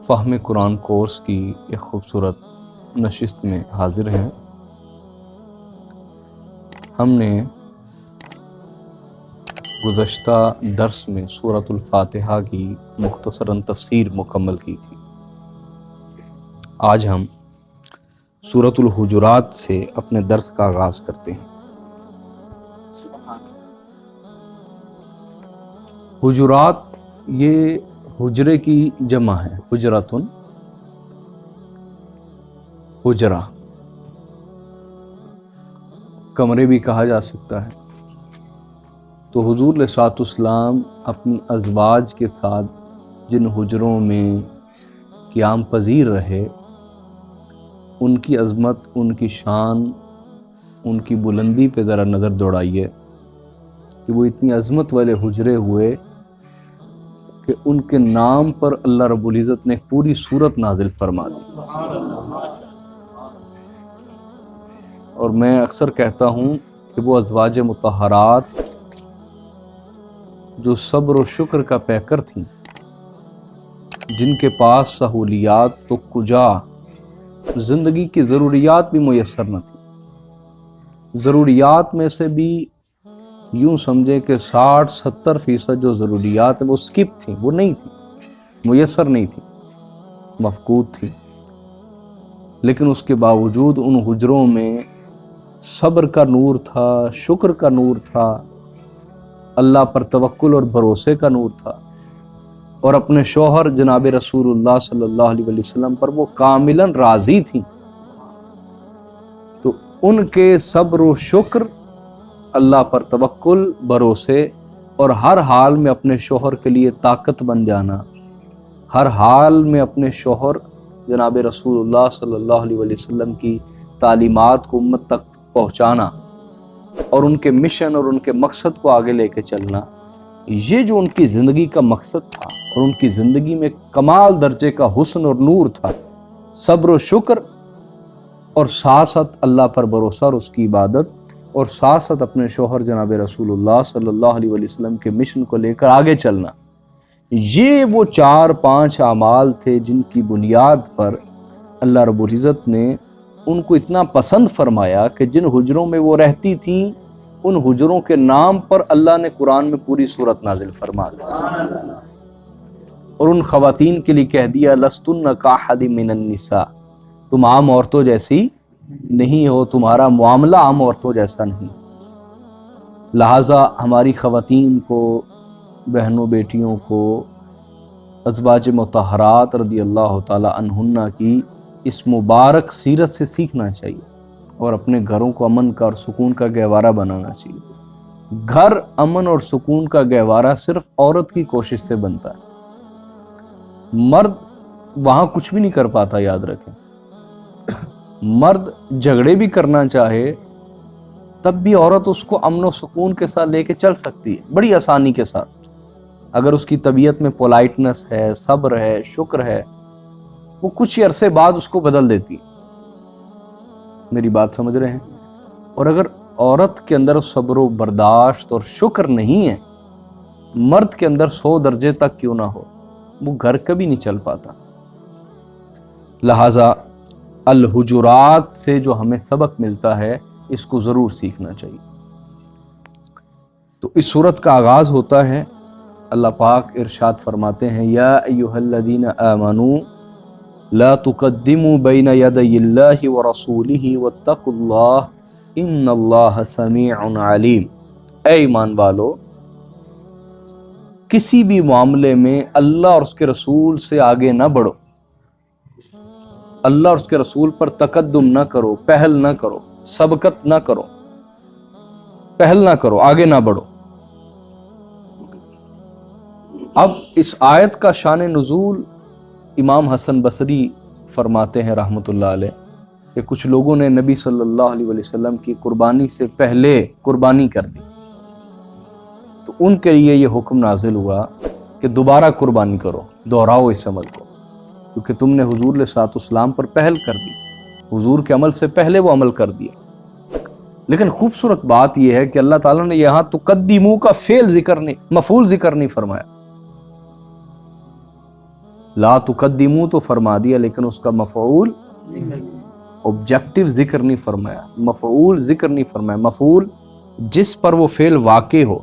فہم قرآن کورس کی ایک خوبصورت نشست میں حاضر ہیں۔ ہم نے گزشتہ درس میں سورۃ الفاتحہ کی مختصراً تفسیر مکمل کی تھی۔ آج ہم سورۃ الحجرات سے اپنے درس کا آغاز کرتے ہیں۔ حجرات یہ حجرے کی جمع ہے، حجرتن، حجرہ، کمرے بھی کہا جا سکتا ہے۔ تو حضور علیہ الصلوۃ والسلام اپنی ازواج کے ساتھ جن حجروں میں قیام پذیر رہے، ان کی عظمت، ان کی شان، ان کی بلندی پہ ذرا نظر دوڑائیے کہ وہ اتنی عظمت والے حجرے ہوئے کہ ان کے نام پر اللہ رب العزت نے پوری سورت نازل فرما دی۔ اور میں اکثر کہتا ہوں کہ وہ ازواج مطہرات جو صبر و شکر کا پیکر تھیں، جن کے پاس سہولیات تو کجا، زندگی کی ضروریات بھی میسر نہ تھی۔ ضروریات میں سے بھی یوں سمجھے کہ 60-70% جو ضروریات ہیں وہ سکپ تھیں، وہ نہیں تھیں، میسر نہیں تھیں، مفقود تھیں۔ لیکن اس کے باوجود ان حجروں میں صبر کا نور تھا، شکر کا نور تھا، اللہ پر توکل اور بھروسے کا نور تھا، اور اپنے شوہر جناب رسول اللہ صلی اللہ علیہ وسلم پر وہ کاملاً راضی تھیں۔ تو ان کے صبر و شکر، اللہ پر توکل، بھروسے، اور ہر حال میں اپنے شوہر کے لیے طاقت بن جانا، ہر حال میں اپنے شوہر جناب رسول اللہ صلی اللہ علیہ وسلم کی تعلیمات کو امت تک پہنچانا اور ان کے مشن اور ان کے مقصد کو آگے لے کے چلنا، یہ جو ان کی زندگی کا مقصد تھا اور ان کی زندگی میں کمال درجے کا حسن اور نور تھا، صبر و شکر، اور ساتھ ساتھ اللہ پر بھروسہ اور اس کی عبادت، اور ساتھ ساتھ اپنے شوہر جناب رسول اللہ صلی اللہ علیہ وسلم کے مشن کو لے کر آگے چلنا، یہ وہ 4-5 اعمال تھے جن کی بنیاد پر اللہ رب العزت نے ان کو اتنا پسند فرمایا کہ جن حجروں میں وہ رہتی تھیں، ان حجروں کے نام پر اللہ نے قرآن میں پوری سورت نازل فرما دی، اور ان خواتین کے لیے کہہ دیا لستن کاحد من النساء، تم عام عورتوں جیسی نہیں ہو، تمہارا معاملہ عام عورتوں جیسا نہیں۔ لہٰذا ہماری خواتین کو، بہنوں بیٹیوں کو، ازواج مطہرات رضی اللہ تعالی عنہن کی اس مبارک سیرت سے سیکھنا چاہیے، اور اپنے گھروں کو امن کا اور سکون کا گہوارہ بنانا چاہیے۔ گھر امن اور سکون کا گہوارہ صرف عورت کی کوشش سے بنتا ہے، مرد وہاں کچھ بھی نہیں کر پاتا، یاد رکھیں۔ مرد جھگڑے بھی کرنا چاہے تب بھی عورت اس کو امن و سکون کے ساتھ لے کے چل سکتی ہے، بڑی آسانی کے ساتھ، اگر اس کی طبیعت میں پولائٹنس ہے، صبر ہے، شکر ہے، وہ کچھ ہی عرصے بعد اس کو بدل دیتی ہے۔ میری بات سمجھ رہے ہیں؟ اور اگر عورت کے اندر صبر و برداشت اور شکر نہیں ہے، مرد کے اندر 100 درجے تک کیوں نہ ہو، وہ گھر کبھی نہیں چل پاتا۔ لہٰذا الحجرات سے جو ہمیں سبق ملتا ہے، اس کو ضرور سیکھنا چاہیے۔ تو اس سورت کا آغاز ہوتا ہے، اللہ پاک ارشاد فرماتے ہیں یا ایھا الذین آمنوا لا تقدموا بین یدی اللہ ورسولہ واتقوا اللہ ان اللہ سمیع علیم۔ اے ایمان والو، کسی بھی معاملے میں اللہ اور اس کے رسول سے آگے نہ بڑھو، اللہ اور اس کے رسول پر تقدم نہ کرو، پہل نہ کرو، سبقت نہ کرو، پہل نہ کرو، آگے نہ بڑھو۔ اب اس آیت کا شان نزول امام حسن بصری فرماتے ہیں رحمۃ اللہ علیہ کہ کچھ لوگوں نے نبی صلی اللہ علیہ وسلم کی قربانی سے پہلے قربانی کر دی، تو ان کے لیے یہ حکم نازل ہوا کہ دوبارہ قربانی کرو، دہراؤ اس عمل کو، کیونکہ تم نے حضور علیہ الصلوۃ والسلام پر پہل کر دی، حضور کے عمل سے پہلے وہ عمل کر دیا۔ لیکن خوبصورت بات یہ ہے کہ اللہ تعالیٰ نے یہاں تقدمو کا فعل ذکر نہیں، مفعول ذکر نہیں فرمایا۔ لا تقدمو تو فرما دیا لیکن اس کا مفعول آبجیکٹو ذکر نہیں فرمایا، مفعول ذکر نہیں فرمایا، مفعول جس پر وہ فعل واقع ہو،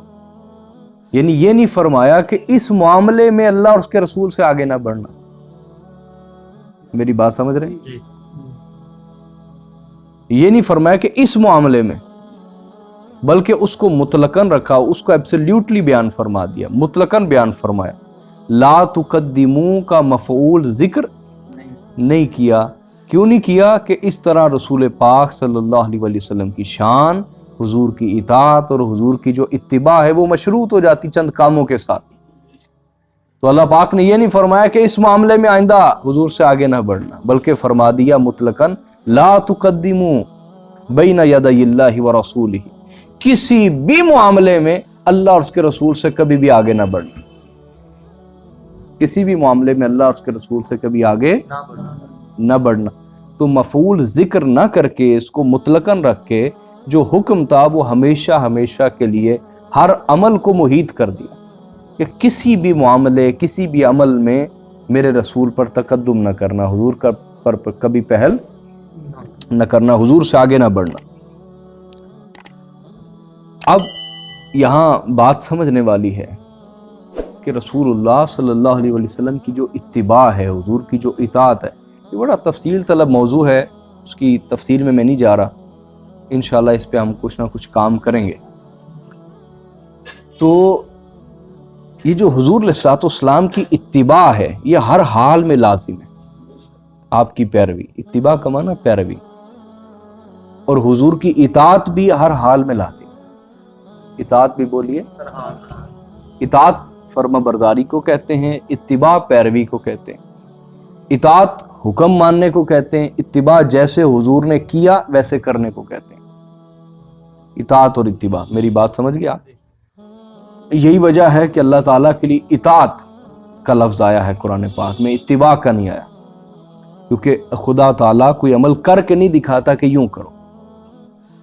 یعنی یہ نہیں فرمایا کہ اس معاملے میں اللہ اور اس کے رسول سے آگے نہ بڑھنا. میری بات سمجھ رہے ہیں؟ یہ نہیں فرمایا کہ اس معاملے میں، بلکہ اس کو مطلقاً رکھا، اس کو ایبسلیوٹلی بیان فرما دیا، مطلقاً بیان فرمایا. لا تقدمو کا مفعول ذکر نہیں کیا. کیوں نہیں کیا؟ کہ اس طرح رسول پاک صلی اللہ علیہ وسلم کی شان، حضور کی اطاعت اور حضور کی جو اتباع ہے وہ مشروط ہو جاتی چند کاموں کے ساتھ. تو اللہ پاک نے یہ نہیں فرمایا کہ اس معاملے میں آئندہ حضور سے آگے نہ بڑھنا، بلکہ فرما دیا مطلقاً لا تقدمو بین یدی اللہ ورسولہ، کسی بھی معاملے میں اللہ اور اس کے رسول سے کبھی بھی آگے نہ بڑھنا، کسی بھی معاملے میں اللہ اور اس کے رسول سے کبھی آگے نہ بڑھنا. تو مفعول ذکر نہ کر کے اس کو مطلقاً رکھ کے جو حکم تھا وہ ہمیشہ ہمیشہ کے لیے ہر عمل کو محیط کر دیا کہ کسی بھی معاملے، کسی بھی عمل میں میرے رسول پر تقدم نہ کرنا، حضور پر کبھی پہل نہ کرنا، حضور سے آگے نہ بڑھنا. اب یہاں بات سمجھنے والی ہے کہ رسول اللہ صلی اللہ علیہ وسلم کی جو اتباع ہے، حضور کی جو اطاعت ہے، یہ بڑا تفصیل طلب موضوع ہے، اس کی تفصیل میں نہیں جا رہا، انشاءاللہ اس پہ ہم کچھ نہ کچھ کام کریں گے. تو یہ جو حضور علیہ السلام کی اتباع ہے یہ ہر حال میں لازم ہے، آپ کی پیروی، اتباع کا معنی پیروی، اور حضور کی اطاعت بھی ہر حال میں لازم ہے. اطاعت بھی بولیے، اطاعت فرما برداری کو کہتے ہیں، اتباع پیروی کو کہتے ہیں. اطاعت حکم ماننے کو کہتے ہیں، اتباع جیسے حضور نے کیا ویسے کرنے کو کہتے ہیں. اطاعت اور اتباع، میری بات سمجھ گیا؟ یہی وجہ ہے کہ اللہ تعالیٰ کے لیے اطاعت کا لفظ آیا ہے قرآن پاک میں، اتباع کا نہیں آیا، کیونکہ خدا تعالیٰ کوئی عمل کر کے نہیں دکھاتا کہ یوں کرو،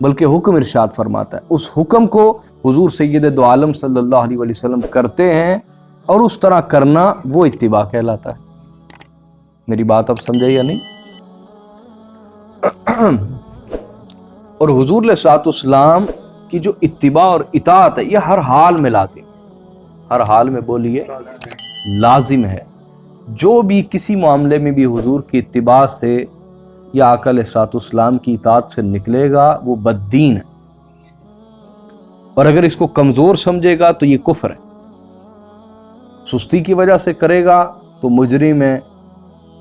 بلکہ حکم ارشاد فرماتا ہے. اس حکم کو حضور سید دو عالم صلی اللہ علیہ وسلم کرتے ہیں، اور اس طرح کرنا وہ اتباع کہلاتا ہے. میری بات اب سمجھے یا نہیں؟ اور حضور علیہ السلام کی جو اتباع اور اطاعت ہے یہ ہر حال میں لازم، ہر حال میں بولیے لازم ہے. جو بھی کسی معاملے میں بھی حضور کی اتباع سے یا آقا علیہ السلام کی اطاعت سے نکلے گا وہ بددین ہے، اور اگر اس کو کمزور سمجھے گا تو یہ کفر ہے. سستی کی وجہ سے کرے گا تو مجرم ہے،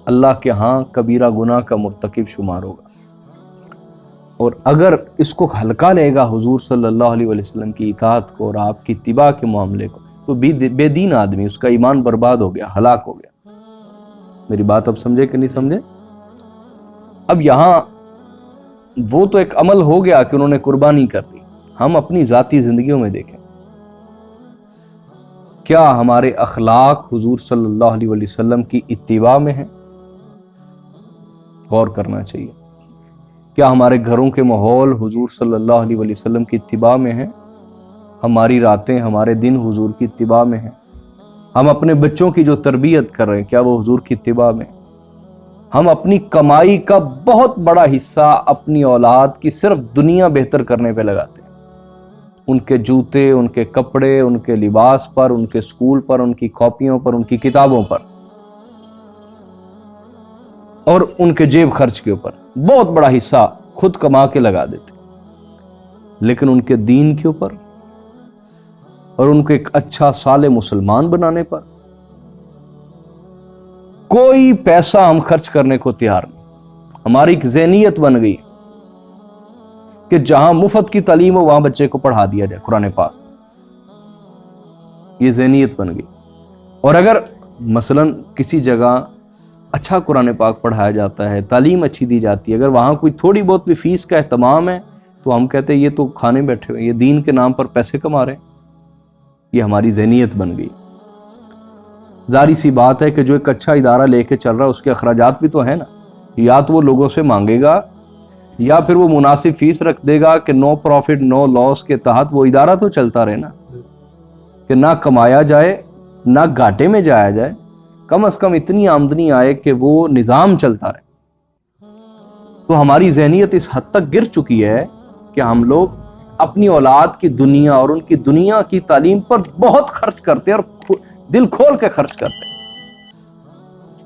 اللہ کے ہاں کبیرہ گناہ کا مرتکب شمار ہوگا. اور اگر اس کو ہلکا لے گا حضور صلی اللہ علیہ وسلم کی اطاعت کو اور آپ کی اتباع کے معاملے کو، تو بے دین آدمی، اس کا ایمان برباد ہو گیا، ہلاک ہو گیا. میری بات اب سمجھے کہ نہیں سمجھے؟ اب یہاں وہ تو ایک عمل ہو گیا کہ انہوں نے قربانی کر دی. ہم اپنی ذاتی زندگیوں میں دیکھیں، کیا ہمارے اخلاق حضور صلی اللہ علیہ وسلم کی اتباع میں ہیں؟ غور کرنا چاہیے. کیا ہمارے گھروں کے ماحول حضور صلی اللہ علیہ وسلم کی اتباع میں ہیں؟ ہماری راتیں، ہمارے دن حضور کی اتباع میں ہیں؟ ہم اپنے بچوں کی جو تربیت کر رہے ہیں کیا وہ حضور کی اتباع میں؟ ہم اپنی کمائی کا بہت بڑا حصہ اپنی اولاد کی صرف دنیا بہتر کرنے پہ لگاتے ہیں، ان کے جوتے، ان کے کپڑے، ان کے لباس پر، ان کے سکول پر، ان کی کاپیوں پر، ان کی کتابوں پر، اور ان کے جیب خرچ کے اوپر بہت بڑا حصہ خود کما کے لگا دیتے. لیکن ان کے دین کے اوپر اور ان کو ایک اچھا صالح مسلمان بنانے پر کوئی پیسہ ہم خرچ کرنے کو تیار نہیں. ہماری ایک ذہنیت بن گئی کہ جہاں مفت کی تعلیم ہو وہاں بچے کو پڑھا دیا جائے قرآن پاک. یہ ذہنیت بن گئی. اور اگر مثلا کسی جگہ اچھا قرآن پاک پڑھایا جاتا ہے، تعلیم اچھی دی جاتی ہے، اگر وہاں کوئی تھوڑی بہت بھی فیس کا اہتمام ہے تو ہم کہتے ہیں یہ تو کھانے بیٹھے ہوئے، یہ دین کے نام پر پیسے کما رہے ہیں. یہ ہماری ذہنیت بن گئی. ظاہری سی بات ہے کہ جو ایک اچھا ادارہ لے کے چل رہا ہے اس کے اخراجات بھی تو ہیں نا. یا تو وہ لوگوں سے مانگے گا یا پھر وہ مناسب فیس رکھ دے گا کہ نو پروفٹ نو لاس کے تحت وہ ادارہ تو چلتا رہے نا، کہ نہ کمایا جائے نہ گھاٹے میں جایا جائے. کم از کم اتنی آمدنی آئے کہ وہ نظام چلتا رہے. تو ہماری ذہنیت اس حد تک گر چکی ہے کہ ہم لوگ اپنی اولاد کی دنیا اور ان کی دنیا کی تعلیم پر بہت خرچ کرتے ہیں اور دل کھول کے خرچ کرتے ہیں،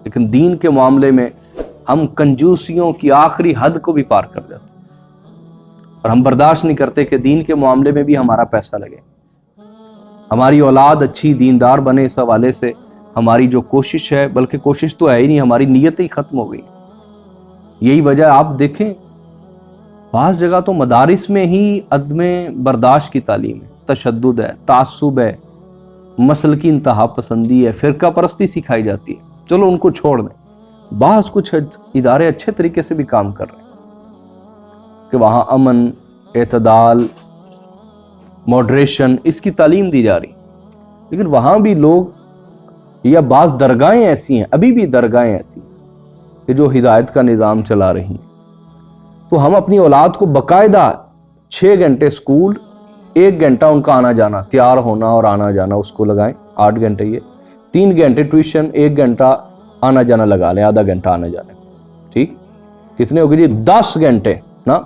لیکن دین کے معاملے میں ہم کنجوسیوں کی آخری حد کو بھی پار کر جاتے ہیں، اور ہم برداشت نہیں کرتے کہ دین کے معاملے میں بھی ہمارا پیسہ لگے، ہماری اولاد اچھی دیندار بنے. اس حوالے سے ہماری جو کوشش ہے، بلکہ کوشش تو ہے ہی نہیں، ہماری نیت ہی ختم ہو گئی. یہی وجہ آپ دیکھیں بعض جگہ تو مدارس میں ہی عدم برداشت کی تعلیم ہے، تشدد ہے، تعصب ہے، مسل کی انتہا پسندی ہے، فرقہ پرستی سکھائی جاتی ہے. چلو ان کو چھوڑ دیں، بعض کچھ ادارے اچھے طریقے سے بھی کام کر رہے ہیں کہ وہاں امن، اعتدال، ماڈریشن، اس کی تعلیم دی جا رہی، لیکن وہاں بھی لوگ یا بعض درگاہیں ایسی ہیں، ابھی بھی درگاہیں ایسی ہیں کہ جو ہدایت کا نظام چلا رہی ہیں. تو ہم اپنی اولاد کو باقاعدہ 6 گھنٹے سکول، 1 گھنٹہ ان کا آنا جانا، تیار ہونا اور آنا جانا اس کو لگائیں، 8 گھنٹے یہ، 3 گھنٹے ٹیوشن، 1 گھنٹہ آنا جانا لگا لیں، آدھا گھنٹہ آنا جانا. ٹھیک کتنے ہو گئے جی؟ 10 گھنٹے نا،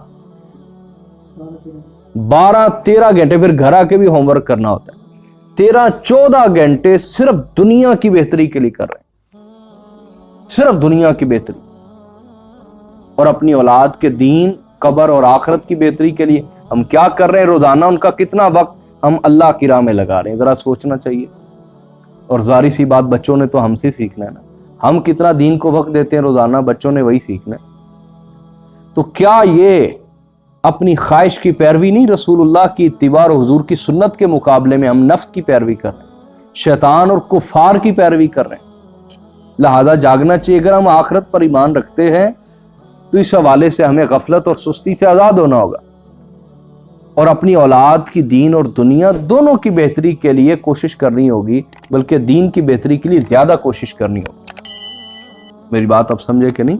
12-13 گھنٹے پھر گھر آ کے بھی ہوم ورک کرنا ہوتا ہے. 13-14 گھنٹے صرف دنیا کی بہتری کے لیے کر رہے ہیں، صرف دنیا کی بہتری، اور اپنی اولاد کے دین، قبر اور آخرت کی بہتری کے لیے ہم کیا کر رہے ہیں؟ روزانہ ان کا کتنا وقت ہم اللہ کی راہ میں لگا رہے ہیں، ذرا سوچنا چاہیے. اور ظاہری سی بات، بچوں نے تو ہم سے سیکھنا ہے نا، ہم کتنا دین کو وقت دیتے ہیں روزانہ، بچوں نے وہی سیکھنا ہے. تو کیا یہ اپنی خواہش کی پیروی نہیں، رسول اللہ کی اتباع اور حضور کی سنت کے مقابلے میں ہم نفس کی پیروی کر رہے ہیں، شیطان اور کفار کی پیروی کر رہے ہیں. لہذا جاگنا چاہیے. اگر ہم آخرت پر ایمان رکھتے ہیں تو اس حوالے سے ہمیں غفلت اور سستی سے آزاد ہونا ہوگا، اور اپنی اولاد کی دین اور دنیا دونوں کی بہتری کے لیے کوشش کرنی ہوگی، بلکہ دین کی بہتری کے لیے زیادہ کوشش کرنی ہوگی. میری بات اب سمجھے کہ نہیں؟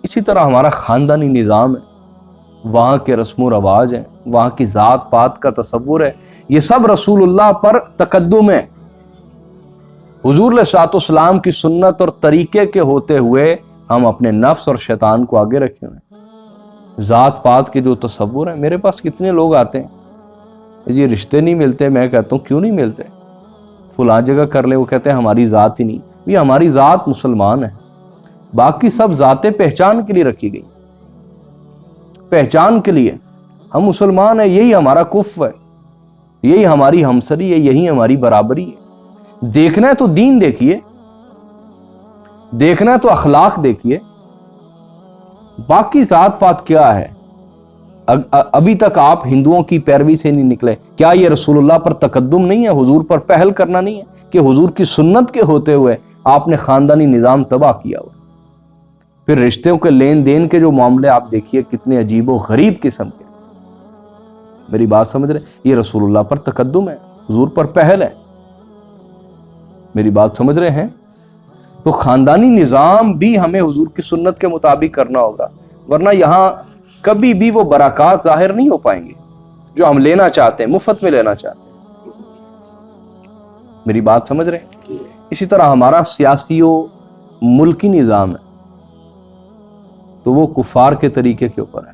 اسی طرح ہمارا خاندانی نظام ہے، وہاں کے رسم و رواج ہیں، وہاں کی ذات پات کا تصور ہے، یہ سب رسول اللہ پر تقدم ہے. حضور علیہ السلام کی سنت اور طریقے کے ہوتے ہوئے ہم اپنے نفس اور شیطان کو آگے رکھے ہوئے. ذات پات کے جو تصور ہیں، میرے پاس کتنے لوگ آتے ہیں، یہ رشتے نہیں ملتے. میں کہتا ہوں کیوں نہیں ملتے؟ فلاں جگہ کر لے، وہ کہتے ہیں ہماری ذات ہی نہیں. یہ ہماری ذات مسلمان ہے، باقی سب ذاتیں پہچان کے لیے رکھی گئی، پہچان کے لیے. ہم مسلمان ہیں، یہی ہمارا کف ہے، یہی ہماری ہمسری ہے، یہی ہماری برابری ہے. دیکھنا ہے تو دین دیکھیے، دیکھنا ہے تو اخلاق دیکھیے، باقی ذات پات کیا ہے. ابھی تک آپ ہندوؤں کی پیروی سے نہیں نکلے. کیا یہ رسول اللہ پر تقدم نہیں ہے؟ حضور پر پہل کرنا نہیں ہے کہ حضور کی سنت کے ہوتے ہوئے آپ نے خاندانی نظام تباہ کیا ہوا؟ پھر رشتوں کے لین دین کے جو معاملے آپ دیکھیے کتنے عجیب و غریب قسم کے. میری بات سمجھ رہے؟ یہ رسول اللہ پر تقدم ہے، حضور پر پہل ہے. میری بات سمجھ رہے ہیں؟ تو خاندانی نظام بھی ہمیں حضور کی سنت کے مطابق کرنا ہوگا، ورنہ یہاں کبھی بھی وہ برکات ظاہر نہیں ہو پائیں گے جو ہم لینا چاہتے ہیں، مفت میں لینا چاہتے ہیں. میری بات سمجھ رہے ہیں؟ اسی طرح ہمارا سیاسی و ملکی نظام ہے تو وہ کفار کے طریقے کے اوپر ہے.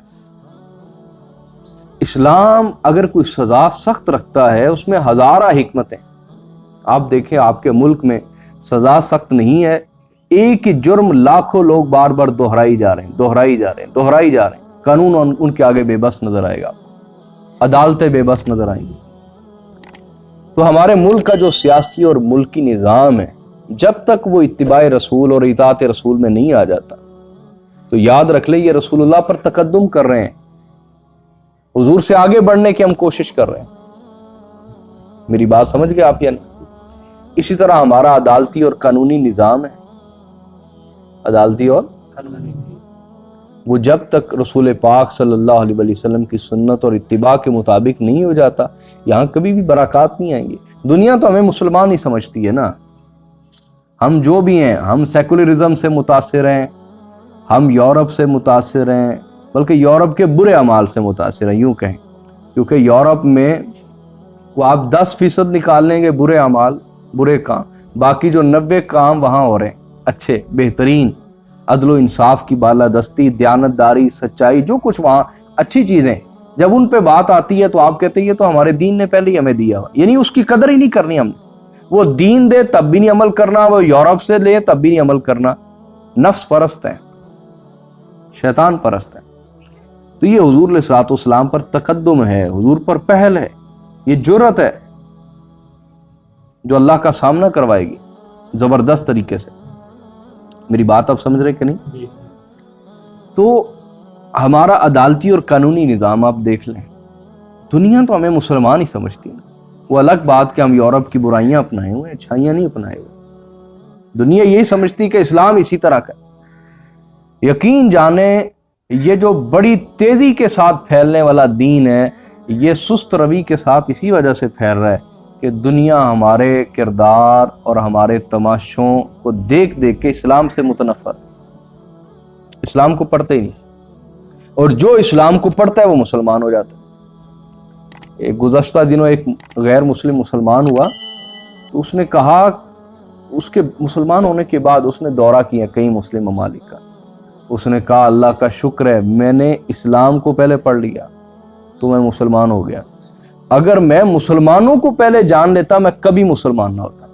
اسلام اگر کوئی سزا سخت رکھتا ہے اس میں ہزارہ حکمتیں. آپ دیکھیں آپ کے ملک میں سزا سخت نہیں ہے، ایک ہی جرم لاکھوں لوگ بار بار دہرائی جا رہے ہیں. قانون ان کے آگے بے بس نظر آئے گا، عدالتیں بے بس نظر آئیں گی. تو ہمارے ملک کا جو سیاسی اور ملکی نظام ہے، جب تک وہ اتباع رسول اور اطاعت رسول میں نہیں آ جاتا تو یاد رکھ لیں یہ رسول اللہ پر تقدم کر رہے ہیں، حضور سے آگے بڑھنے کی ہم کوشش کر رہے ہیں. میری بات سمجھ گئے آپ یا نہیں؟ اسی طرح ہمارا عدالتی اور قانونی نظام ہے، عدالتی اور وہ جب تک رسول پاک صلی اللہ علیہ وسلم کی سنت اور اتباع کے مطابق نہیں ہو جاتا، یہاں کبھی بھی برکات نہیں آئیں گی. دنیا تو ہمیں مسلمان ہی سمجھتی ہے نا، ہم جو بھی ہیں، ہم سیکولرزم سے متاثر ہیں، ہم یورپ سے متاثر ہیں، بلکہ یورپ کے برے اعمال سے متاثر ہیں یوں کہیں، کیونکہ یورپ میں وہ آپ 10% نکال لیں گے برے اعمال، برے کام، باقی جو 90 کام وہاں ہو رہے ہیں اچھے بہترین، عدل و انصاف کی بالادستی، دیانتداری، سچائی، جو کچھ وہاں اچھی چیزیں، جب ان پہ بات آتی ہے تو آپ کہتے ہیں یہ تو ہمارے دین نے پہلے ہی ہمیں دیا ہوا، یعنی اس کی قدر ہی نہیں کرنی ہم نے۔ وہ دین دے تب بھی نہیں عمل کرنا، وہ یورپ سے لے تب بھی نہیں عمل کرنا۔ نفس پرست ہیں، شیطان پرست ہیں۔ تو یہ حضور علیہ الصلوۃ والسلام پر تقدم ہے، حضور پر پہل ہے، یہ جرأت ہے جو اللہ کا سامنا کروائے گی زبردست طریقے سے۔ میری بات آپ سمجھ رہے کہ نہیں؟ تو ہمارا عدالتی اور قانونی نظام آپ دیکھ لیں، دنیا تو ہمیں مسلمان ہی سمجھتی ہے۔ وہ الگ بات کہ ہم یورپ کی برائیاں اپنائے ہوئے، اچھائیاں نہیں اپنائے ہوئے۔ دنیا یہی سمجھتی کہ اسلام اسی طرح کا۔ یقین جانیں یہ جو بڑی تیزی کے ساتھ پھیلنے والا دین ہے، یہ سست روی کے ساتھ اسی وجہ سے پھیل رہا ہے کہ دنیا ہمارے کردار اور ہمارے تماشوں کو دیکھ دیکھ کے اسلام سے متنفر، اسلام کو پڑھتے ہی نہیں، اور جو اسلام کو پڑھتا ہے وہ مسلمان ہو جاتا ہے۔ ایک گزشتہ دنوں ایک غیر مسلم مسلمان ہوا، تو اس نے کہا، اس کے مسلمان ہونے کے بعد اس نے دورہ کیا کئی مسلم ممالک کا، اس نے کہا اللہ کا شکر ہے میں نے اسلام کو پہلے پڑھ لیا تو میں مسلمان ہو گیا، اگر میں مسلمانوں کو پہلے جان لیتا میں کبھی مسلمان نہ ہوتا۔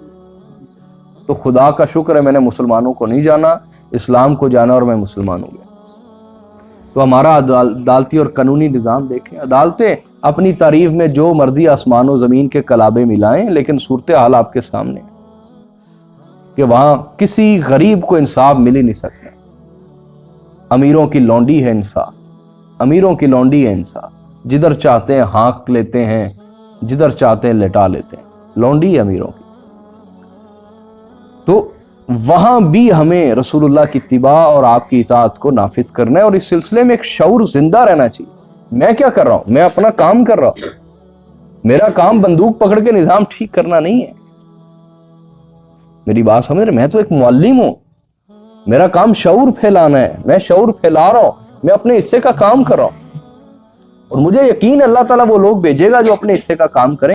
تو خدا کا شکر ہے میں نے مسلمانوں کو نہیں جانا، اسلام کو جانا اور میں مسلمان ہو گیا۔ تو ہمارا عدالتی اور قانونی نظام دیکھیں، عدالتیں اپنی تعریف میں جو مرضی آسمان و زمین کے کلابے ملائیں، لیکن صورتحال آپ کے سامنے کہ وہاں کسی غریب کو انصاف مل ہی نہیں سکتا۔ امیروں کی لونڈی ہے انصاف، امیروں کی لونڈی ہے انصاف، جدھر چاہتے ہیں ہانک لیتے ہیں، جدھر چاہتے ہیں لٹا لیتے ہیں، لونڈی ہے امیروں کی۔ تو وہاں بھی ہمیں رسول اللہ کی اتباع اور آپ کی اطاعت کو نافذ کرنا ہے، اور اس سلسلے میں ایک شعور زندہ رہنا چاہیے۔ میں کیا کر رہا ہوں؟ میں اپنا کام کر رہا ہوں، میرا کام بندوق پکڑ کے نظام ٹھیک کرنا نہیں ہے۔ میری بات سمجھ رہے؟ میں تو ایک معلم ہوں، میرا کام شعور پھیلانا ہے، میں شعور پھیلا رہا ہوں، میں اپنے حصے کا کام کر رہا ہوں، اور مجھے یقین اللہ تعالیٰ وہ لوگ بھیجے گا جو اپنے حصے کا کام کریں۔